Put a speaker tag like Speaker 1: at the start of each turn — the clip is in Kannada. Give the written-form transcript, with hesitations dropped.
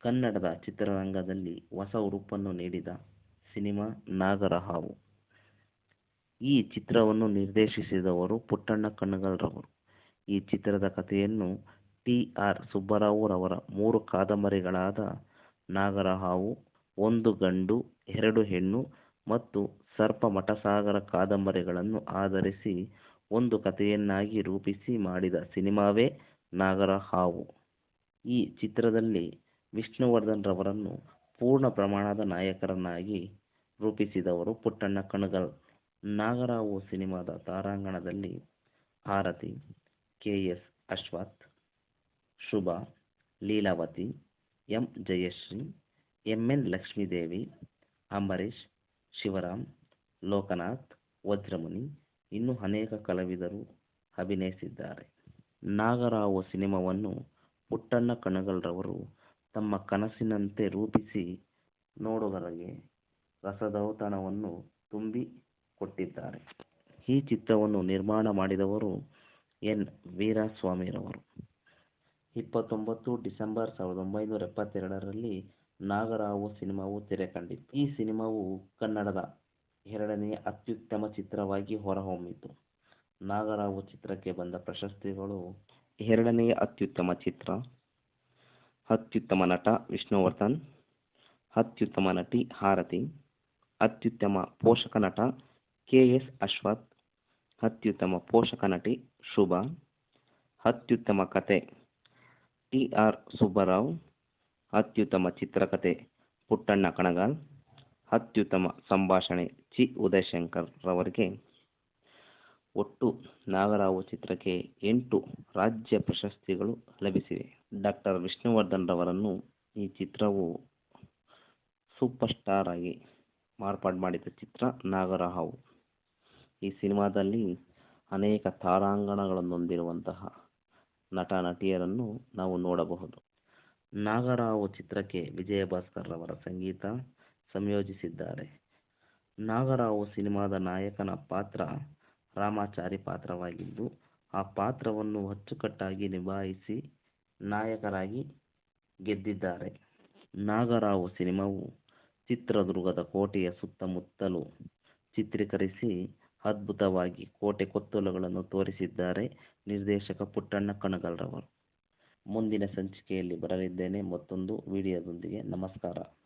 Speaker 1: ಕನ್ನಡದ ಚಿತ್ರರಂಗದಲ್ಲಿ ಹೊಸ ಹುರುಪನ್ನು ನೀಡಿದ ಸಿನಿಮಾ ನಾಗರಹಾವು. ಈ ಚಿತ್ರವನ್ನು ನಿರ್ದೇಶಿಸಿದವರು ಪುಟ್ಟಣ್ಣ ಕಣಗಾಲ್ ರವರು. ಈ ಚಿತ್ರದ ಕಥೆಯನ್ನು ಟಿ. ಆರ್. ಸುಬ್ಬರಾವ್ ರವರ 3 ಕಾದಂಬರಿಗಳಾದ ನಾಗರಹಾವು, ಒಂದು ಗಂಡು ಎರಡು ಹೆಣ್ಣು ಮತ್ತು ಸರ್ಪ ಮಠಸಾಗರ ಕಾದಂಬರಿಗಳನ್ನು ಆಧರಿಸಿ ಒಂದು ಕಥೆಯನ್ನಾಗಿ ರೂಪಿಸಿ ಮಾಡಿದ ಸಿನಿಮಾವೇ ನಾಗರಹಾವು. ಈ ಚಿತ್ರದಲ್ಲಿ ವಿಷ್ಣುವರ್ಧನ್ ರವರನ್ನು ಪೂರ್ಣ ಪ್ರಮಾಣದ ನಾಯಕರನ್ನಾಗಿ ರೂಪಿಸಿದವರು ಪುಟ್ಟಣ್ಣ ಕಣಗಾಲ್. ನಾಗರಹಾವು ಸಿನಿಮಾದ ತಾರಾಗಣದಲ್ಲಿ Aarathi, K. S. Ashwath, Shubha, Leelavathi, M. Jayashree, M. N. Lakshmidevi, Ambareesh, Shivaram, Lokanath, Vajramuni ಇನ್ನೂ ಅನೇಕ ಕಲಾವಿದರು ಅಭಿನಯಿಸಿದ್ದಾರೆ. ನಾಗರಹಾವು ಸಿನಿಮಾವನ್ನು ಪುಟ್ಟಣ್ಣ ಕಣಗಾಲ್ ರವರು ತಮ್ಮ ಕನಸಿನಂತೆ ರೂಪಿಸಿ ನೋಡುಗರಿಗೆ ರಸದೌತಣವನ್ನು ತುಂಬಿ ಕೊಟ್ಟಿದ್ದಾರೆ. ಈ ಚಿತ್ರವನ್ನು ನಿರ್ಮಾಣ ಮಾಡಿದವರು ಎನ್. ವೀರಾಸ್ವಾಮಿರವರು. 29 ಡಿಸೆಂಬರ್ 1972ರಲ್ಲಿ ನಾಗರಹಾವು ಸಿನಿಮಾವು ತೆರೆ ಕಂಡಿತು. ಈ ಸಿನಿಮಾವು ಕನ್ನಡದ 2ನೇ ಅತ್ಯುತ್ತಮ ಚಿತ್ರವಾಗಿ ಹೊರಹೊಮ್ಮಿತು. ನಾಗರಹಾವು ಚಿತ್ರಕ್ಕೆ ಬಂದ ಪ್ರಶಸ್ತಿಗಳು: 2ನೇ ಅತ್ಯುತ್ತಮ ಚಿತ್ರ, ಅತ್ಯುತ್ತಮ ನಟ ವಿಷ್ಣುವರ್ಧನ್, ಅತ್ಯುತ್ತಮ ನಟಿ ಆರತಿ, ಅತ್ಯುತ್ತಮ ಪೋಷಕ ನಟ ಕೆ. ಎಸ್. ಅಶ್ವಥ್, ಅತ್ಯುತ್ತಮ ಪೋಷಕ ನಟಿ ಶುಭ, ಅತ್ಯುತ್ತಮ ಕಥೆ ಟಿ. ಆರ್. ಸುಬ್ಬರಾವ್, ಅತ್ಯುತ್ತಮ ಚಿತ್ರಕಥೆ ಪುಟ್ಟಣ್ಣ ಕಣಗಾಲ್, ಅತ್ಯುತ್ತಮ ಸಂಭಾಷಣೆ ಚಿ. ಉದಯಶಂಕರ್ ರವರಿಗೆ. ಒಟ್ಟು ನಾಗರಹಾವು ಚಿತ್ರಕ್ಕೆ 8 ರಾಜ್ಯ ಪ್ರಶಸ್ತಿಗಳು ಲಭಿಸಿವೆ. ಡಾ. ವಿಷ್ಣುವರ್ಧನ್ ರವರನ್ನು ಈ ಚಿತ್ರವು ಸೂಪರ್ ಸ್ಟಾರ್ ಆಗಿ ಮಾರ್ಪಾಡು ಮಾಡಿದ ಚಿತ್ರ ನಾಗರಹಾವು. ಈ ಸಿನಿಮಾದಲ್ಲಿ ಅನೇಕ ತಾರಾಗಣಗಳನ್ನು ಹೊಂದಿರುವಂತಹ ನಟ ನಟಿಯರನ್ನು ನಾವು ನೋಡಬಹುದು. ನಾಗರಹಾವು ಚಿತ್ರಕ್ಕೆ ವಿಜಯಭಾಸ್ಕರ್ ರವರ ಸಂಗೀತ ಸಂಯೋಜಿಸಿದ್ದಾರೆ. ನಾಗರಹಾವು ಸಿನಿಮಾದ ನಾಯಕನ ಪಾತ್ರ ರಾಮಾಚಾರಿ ಪಾತ್ರವಾಗಿದ್ದು, ಆ ಪಾತ್ರವನ್ನು ಅಚ್ಚುಕಟ್ಟಾಗಿ ನಿಭಾಯಿಸಿ ನಾಯಕರಾಗಿ ಗೆದ್ದಿದ್ದಾರೆ. ನಾಗರಹಾವು ಸಿನಿಮಾವು ಚಿತ್ರದುರ್ಗದ ಕೋಟೆಯ ಸುತ್ತಮುತ್ತಲು ಚಿತ್ರೀಕರಿಸಿ ಅದ್ಭುತವಾಗಿ ಕೋಟೆ ಕೊತ್ತಲುಗಳನ್ನು ತೋರಿಸಿದ್ದಾರೆ ನಿರ್ದೇಶಕ ಪುಟ್ಟಣ್ಣ ಕಣಗಾಲ್ ರವರು. ಮುಂದಿನ ಸಂಚಿಕೆಯಲ್ಲಿ ಬರಲಿದ್ದೇನೆ ಮತ್ತೊಂದು ವಿಡಿಯೋದೊಂದಿಗೆ. ನಮಸ್ಕಾರ.